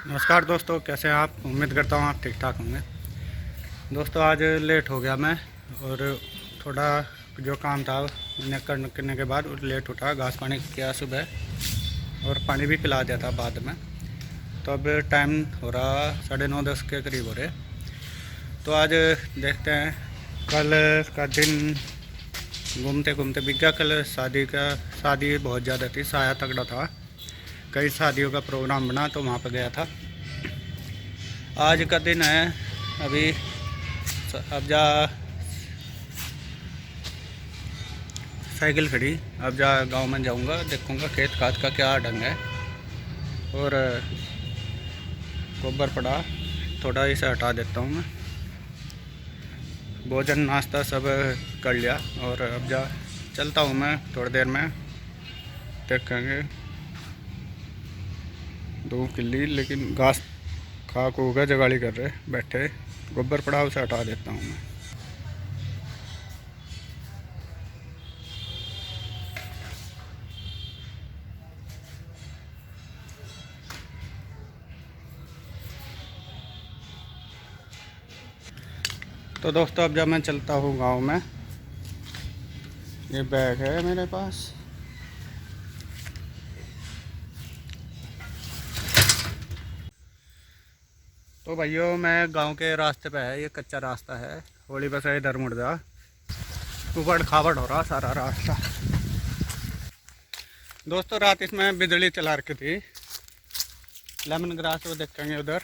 नमस्कार दोस्तों, कैसे हैं आप। उम्मीद करता हूँ आप ठीक ठाक होंगे। दोस्तों आज लेट हो गया मैं, और थोड़ा जो काम था मैंने करने के बाद लेट उठा। घास पानी किया सुबह और पानी भी पिला दिया था बाद में। तो अब टाइम हो रहा 9:30-10 के करीब हो रहे। तो आज देखते हैं, कल का दिन घूमते घूमते बीत गया। कल शादी बहुत ज़्यादा थी, साया तगड़ा था, कई शादियों का प्रोग्राम बना तो वहाँ पर गया था। आज का दिन है। अभी अब जा साइकिल खड़ी, अब जा गांव में जाऊंगा, देखूंगा खेत खाद का क्या ढंग है। और गोबर पड़ा थोड़ा इसे हटा देता हूँ मैं। भोजन नाश्ता सब कर लिया और अब जा चलता हूँ मैं थोड़ी देर में। देखेंगे 2 किल्ली, लेकिन घास खाक हो गया, जगाड़ी कर रहे बैठे। गोबर पड़ा उसे हटा देता हूँ मैं। तो दोस्तों अब जब मैं चलता हूँ गांव में, ये बैग है मेरे पास। तो भाइयों मैं गांव के रास्ते पे है, ये कच्चा रास्ता है, होली बस इधर मुड़ जा, उबड़ खाबड़ हो रहा सारा रास्ता। दोस्तों रात इसमें बिजली चला रखी थी, लेमन ग्रास वो देखेंगे उधर।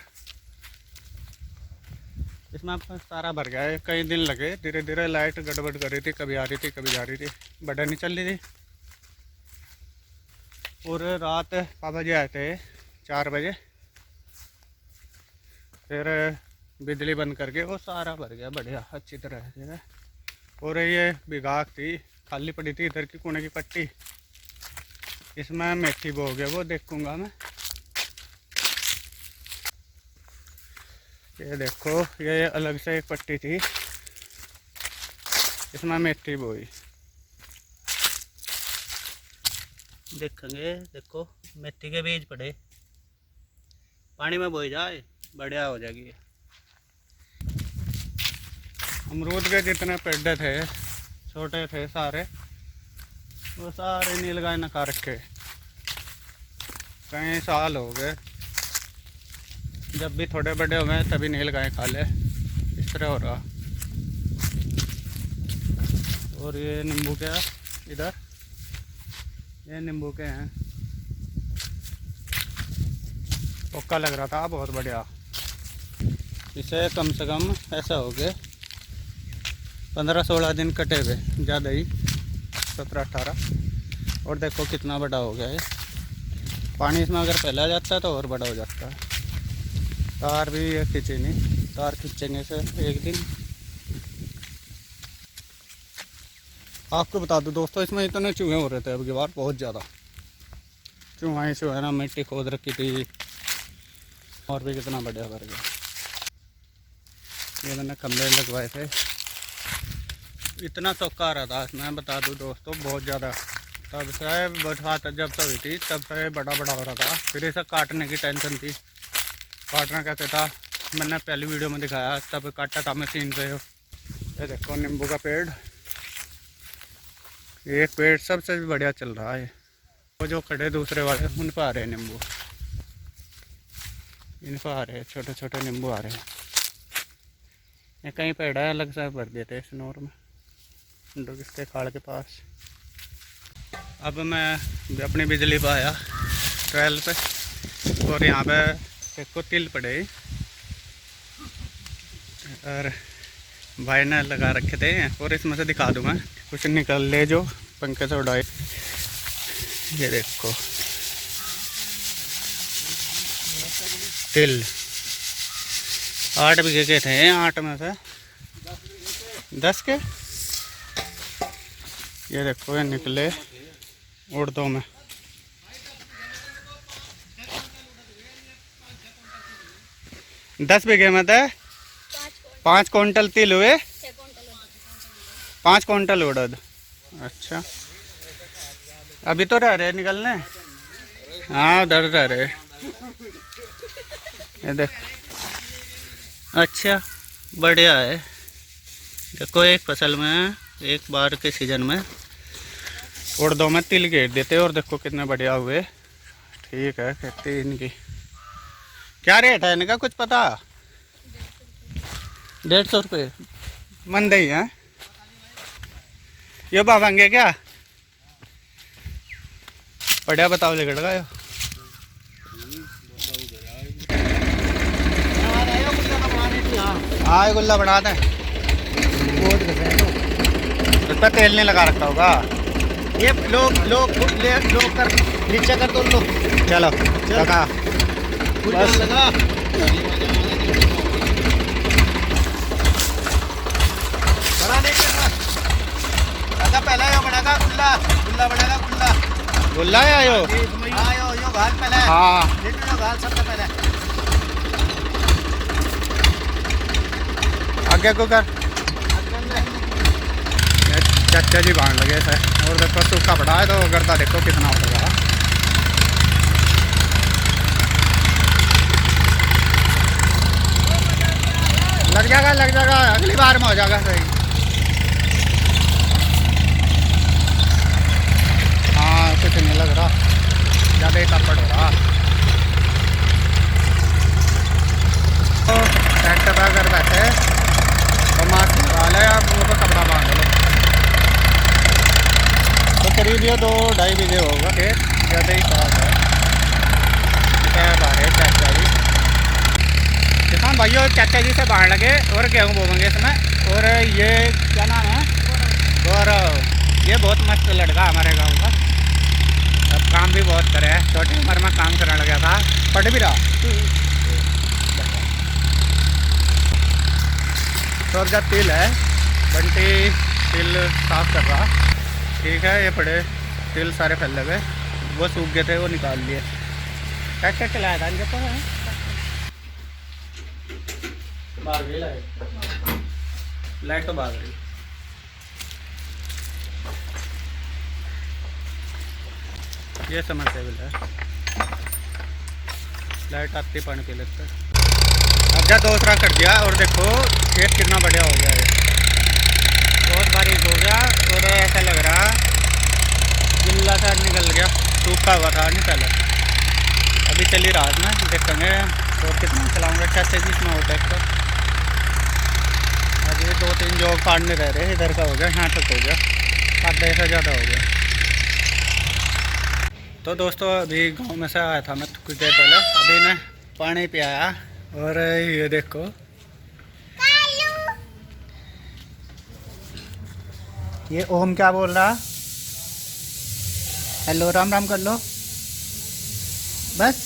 इसमें सारा भर गया है, कई दिन लगे, धीरे धीरे लाइट गड़बड़ कर रही थी, कभी आ रही थी कभी जा रही थी, बटन नहीं चल रही थी। और रात पापा जी आए थे 4 बजे, फिर बिजली बंद करके वो सारा भर गया बढ़िया अच्छी तरह से। और ये बिगाग थी, खाली पड़ी थी इधर की कोने की पट्टी, इसमें मेथी बो गया, वो देखूंगा मैं। ये देखो, ये अलग से एक पट्टी थी, इसमें मेथी बोई। देखेंगे, देखो मेथी के बीज पड़े, पानी में बोई जाए बढ़िया हो जाएगी। अमरूद के जितने पेड़ थे छोटे थे सारे, वो सारे नीलगाय नका रखे। कई साल हो गए, जब भी थोड़े बड़े हो गए तभी नीलगाय खा ले, इस तरह हो रहा। और ये नींबू के इधर, ये नींबू के हैं, पक्का लग रहा था बहुत बढ़िया। इसे कम से कम ऐसा हो गए 15-16 दिन कटे हुए, ज़्यादा ही 17-18। और देखो कितना बड़ा हो गया है। पानी इसमें अगर फैला जाता है तो और बड़ा हो जाता है। तार भी ये खींचे नहीं, तार खींचेंगे से एक दिन। आपको बता दूं दोस्तों, इसमें इतने चूहे हो रहे थे अब की बार, बहुत ज़्यादा चूहा ही चूहा ना, मिट्टी खोद रखी थी, और भी कितना बढ़िया भर गया। ये मैंने खंभे लगवाए थे, इतना चौका आ रहा था इसमें, बता दूं दोस्तों बहुत ज़्यादा। तब से बरसात जब से हुई थी तब से बड़ा बड़ा हो रहा था, फिर इसे काटने की टेंशन थी। काटना कैसे था मैंने पहली वीडियो में दिखाया, तब काटा था मशीन से। ये देखो नींबू का पेड़, एक पेड़ सबसे बढ़िया चल रहा है। वो जो खड़े दूसरे वाले उन पर आ रहे हैं नींबू, इन पर आ रहे हैं छोटे छोटे नींबू आ रहे हैं। ये कहीं पेड़ है अलग से भर देते हैं स्नोर में, इसके खाड़ के पास। अब मैं अपनी बिजली पर आया ट्रायल पे, और यहाँ पे देखो तिल पड़े, और भाई ने लगा रखे थे। और इसमें से दिखा दूंगा कुछ निकल ले जो पंखे से उड़ाए। ये देखो तिल 8 बीघे के थे, 8 में से 10 के। ये देखो ये निकले उड़दों में। दस बीघे में थे 5 क्विंटल तिल हुए, 5 क्विंटल उड़द। अच्छा अभी तो रह रहे निकलने, हाँ उधर रह रहे। ये देख, अच्छा बढ़िया है। देखो एक फसल में एक बार के सीजन में उड़दों में तिल घेर देते और देखो कितने बढ़िया हुए। ठीक है, खेती इनकी क्या रेट है इनका कुछ पता? 150 रुपये मंदे ही है। ये बाबंगे क्या बढ़िया बताओ लेकर लगाओ। हाँ गुल्ला बना दें। इस पर तेल नहीं लगा रखा होगा। ये लोग कर नीचे कर दो लो। चलो लगा बस लगा। बनाने के बाद पहले यो बनेगा गुल्ला, गुल्ला बनेगा गुल्ला। गुल्ला है आयो। हाँ यो घाल पहले। हाँ यो घाल सबसे पहले। आगे को कर। चाचा जी बांध लगे थे और देखो सूखा पड़ा है तो गर्दा देखो कितना होगा। लग जाएगा अगली बार में हो जाएगा सही। हाँ कुछ नहीं लग रहा, ज़्यादा ही तपड़ हो रहा। तो ट्रैक्टर पर अगर बैठे तो मास्क लगा ले, आप मुँह पर कपड़ा बांध लो। तो करीब ये 2-2.5 बीघे होगा खेत, ज़्यादा ही पास है। बाहर चाचा जी किसान भाइयों चाचा जी से बाहर लगे और गेहूँ बोएंगे इसमें। और ये क्या नाम है? गौरव। ये बहुत मस्त लड़का हमारे गांव का, अब काम भी बहुत करे है। छोटी उम्र में काम करने लगा था, पढ़ भी रहा। तो अब जब तिल है बंटी तिल साफ कर रहा। ठीक है, ये पड़े तिल सारे फैल लगे, वो सूख गए थे, वो निकाल लिए। ट्रैक्टर चलाया था इनके पास। भाग रही लाइट तो भाग रही। ये समस्या भी है, लाइट आती पानी पी लेते। अब जा दूसरा कर दिया और देखो खेत कितना बढ़िया हो गया है। बहुत बारिश हो गया और ऐसा लग रहा गिल्ला सा निकल गया, सूखा हुआ था नहीं पहले। अभी चली रात में देखेंगे और कितना चलाऊंगा। चाचा जी इसमें होता है तो अभी 2-3 जॉब काटने रह रहे। इधर का हो गया, यहाँ तक हो गया, आधा ऐसा ज़्यादा हो गया। तो दोस्तों अभी गांव में से आया था मैं कुछ देर पहले, अभी ने पानी पियाया और ये देखो ये ओम क्या बोल रहा। हेलो राम राम कर लो बस।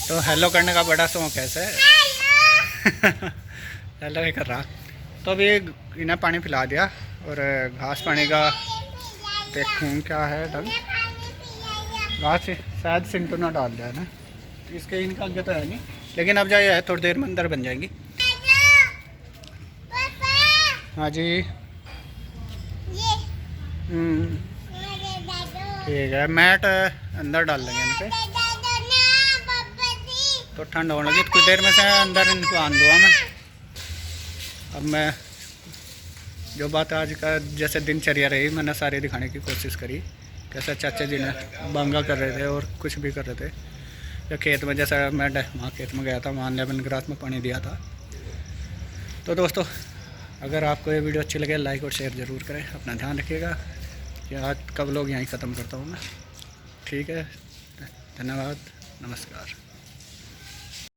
तो हेलो करने का बड़ा शौक है ऐसे। हेलो ही कर रहा। तो अभी इन्हें पानी पिला दिया और घास पानी का देखूँ क्या है ढंग। घास शायद सिंटू ना डाल दिया है ना, इसके इनका आगे तो है नहीं, लेकिन अब जाए थोड़ी देर में अंदर बन जाएंगी। हाँ जी ठीक है, मैट अंदर डाल लेंगे इनके तो ठंड होने लगी। कुछ देर में से अंदर इनको आन दूँगा मैं। अब मैं जो बात आज का जैसे दिनचर्या रही मैंने सारी दिखाने की कोशिश करी। कैसे चाचा जी ने बांगा कर रहे थे और कुछ भी कर रहे थे। या खेत में जैसा मैं वहाँ खेत में गया था, वहाँ लेमन ग्रास में पानी दिया था। तो दोस्तों अगर आपको ये वीडियो अच्छी लगे लाइक और शेयर ज़रूर करें। अपना ध्यान रखिएगा। कि आज कब लोग यहीं ख़त्म करता हूँ मैं। ठीक है, धन्यवाद, नमस्कार।